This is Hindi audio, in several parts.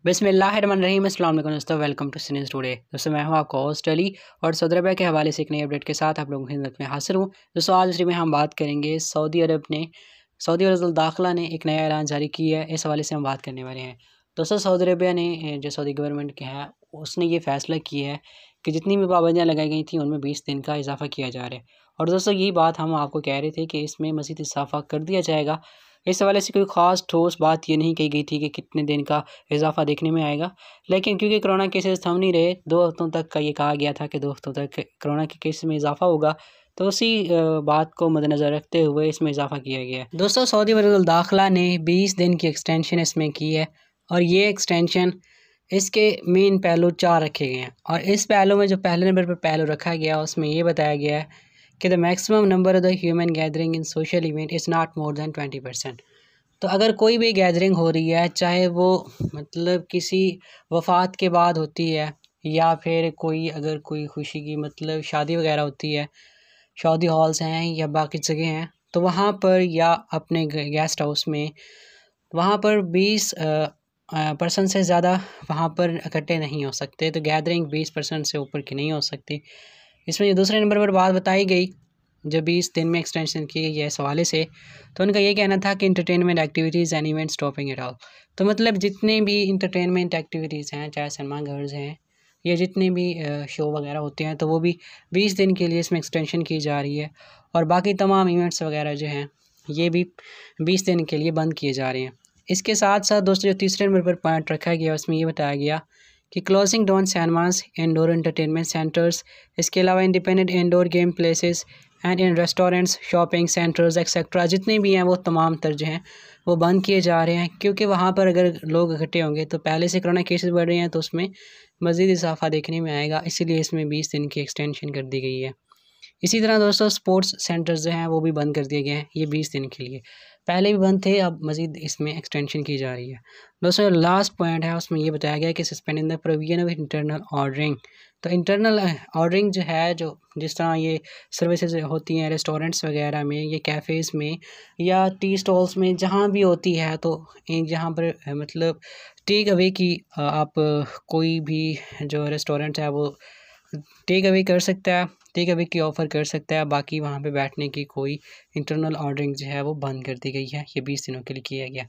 बिस्मिल्लाहिर्रहमानिर्रहीम, अस्सलाम वालेकुम दोस्तों, वेलकम टू सीनियर्स टुडे। दोस्तों मैं हूं आपका होस्ट अली और सऊदी अरब के हवाले से एक नई अपडेट के साथ आप लोगों की खिदमत में हाजिर हूं। दोस्तों आज में हम बात करेंगे सऊदी वज़ीर दाखिला ने एक नया ऐलान जारी किया है, इस हवाले से हम बात करने वाले हैं। दोस्तों सऊदी अरबिया ने जो सऊदी गवर्नमेंट के है उसने ये फ़ैसला किया है कि जितनी भी पाबंदियाँ लगाई गई थी उनमें 20 दिन का इजाफ़ा किया जा रहा है। और दोस्तों यही बात हम आपको कह रहे थे कि इसमें मज़ीद इजाफ़ा कर दिया जाएगा। इस हवाले से कोई ख़ास ठोस बात ये नहीं कही गई थी कि कितने दिन का इजाफ़ा देखने में आएगा, लेकिन क्योंकि कोरोना केसेस थम नहीं रहे, 2 हफ्तों तक का ये कहा गया था कि 2 हफ्तों तक कोरोना के केस में इजाफ़ा होगा, तो उसी बात को मद्देनज़र रखते हुए इसमें इजाफ़ा किया गया है। दोस्तों सऊदी वज़ीर दाखिला ने 20 दिन की एक्सटेंशन इसमें की है और ये एक्सटेंशन इसके मेन पहलू 4 रखे गए हैं और इस पहलू में जो पहले नंबर पर पहलू रखा गया उसमें ये बताया गया है कि the maximum number of the human gathering in social event is not more than 20%। तो अगर कोई भी गैदरिंग हो रही है, चाहे वो मतलब किसी वफ़ात के बाद होती है या फिर कोई अगर कोई खुशी की मतलब शादी वगैरह होती है, शादी हॉल्स हैं या बाकी जगह हैं, तो वहाँ पर या अपने गेस्ट हाउस में वहाँ पर 20 पर्सन से ज़्यादा वहाँ पर इकट्ठे नहीं हो सकते। तो गैदरिंग 20% से ऊपर की नहीं हो सकती। इसमें जो दूसरे नंबर पर बात बताई गई, जब 20 दिन में एक्सटेंशन की गई है इस हवाले से, तो उनका ये कहना था कि entertainment activities and event stopping it all. तो मतलब जितने भी इंटरटेनमेंट एक्टिविटीज़ हैं, चाहे सिनेमा घर्स हैं या जितने भी शो वगैरह होते हैं, तो वो भी 20 दिन के लिए इसमें एक्सटेंशन की जा रही है और बाकी तमाम इवेंट्स वगैरह जो हैं ये भी 20 दिन के लिए बंद किए जा रहे हैं। इसके साथ साथ दोस्तों जो तीसरे नंबर पर पॉइंट रखा गया उसमें ये बताया गया कि closing down cinemas, indoor entertainment centres, इसके अलावा independent indoor game places and in restaurants, shopping centres etcetera जितने भी हैं वो तमाम तर जो हैं वो बंद किए जा रहे हैं, क्योंकि वहाँ पर अगर लोग इकट्ठे होंगे तो पहले से कोरोना केसेस बढ़ रहे हैं तो उसमें मज़ीद इजाफा देखने में आएगा, इसीलिए इसमें 20 दिन की एक्सटेंशन कर दी गई है। इसी तरह दोस्तों स्पोर्ट्स सेंटर्स जो हैं वो भी बंद कर दिए गए हैं ये 20 दिन के लिए, पहले भी बंद थे, अब मज़ीद इसमें एक्सटेंशन की जा रही है। दोस्तों लास्ट पॉइंट है उसमें ये बताया गया कि suspending the provision of internal ordering. तो इंटरनल ऑर्डरिंग जो है, जो जिस तरह ये सर्विसेज होती हैं रेस्टोरेंट्स वगैरह में, ये कैफ़ेज़ में या टी स्टॉल्स में जहाँ भी होती है, तो जहाँ पर मतलब टेक अवे की आप कोई भी जो रेस्टोरेंट है वो टेक अवे कर सकता है, टेक अवे की ऑफ़र कर सकता है। बाकी वहाँ पे बैठने की कोई इंटरनल ऑर्डरिंग जो है वो बंद कर दी गई है, ये 20 दिनों के लिए किया गया।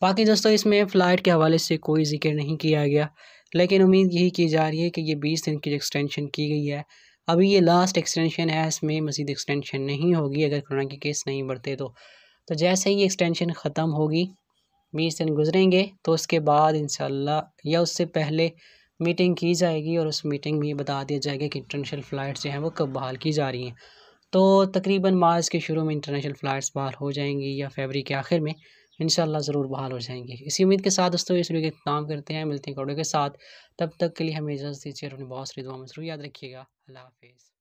बाकी दोस्तों इसमें फ़्लाइट के हवाले से कोई ज़िक्र नहीं किया गया, लेकिन उम्मीद यही की जा रही है कि ये 20 दिन की जो एक्सटेंशन की गई है अभी ये लास्ट एक्सटेंशन है, इसमें मज़ीद एक्सटेंशन नहीं होगी अगर कोरोना के केस नहीं बढ़ते तो जैसे ही एक्सटेंशन ख़त्म होगी, 20 दिन गुजरेंगे तो उसके बाद इंशाल्लाह या उससे पहले मीटिंग की जाएगी और उस मीटिंग में ये बता दिया जाएगा कि इंटरनेशनल फ़्लाइट्स जो हैं वो कब बहाल की जा रही हैं। तो तकरीबन मार्च के शुरू में इंटरनेशनल फ़्लाइट्स बहाल हो जाएंगी या फरवरी के आखिर में इंशाल्लाह ज़रूर बहाल हो जाएंगी। इसी उम्मीद के साथ दोस्तों इस वीडियो का इख्तिताम करते हैं, मिलते हैं वीडियो के साथ। तब तक के लिए हमें इजाज़त दीजिए और अपनी बहुत सारी दुआ में ज़रूर याद रखिएगा। अल्लाह हाफ़िज़।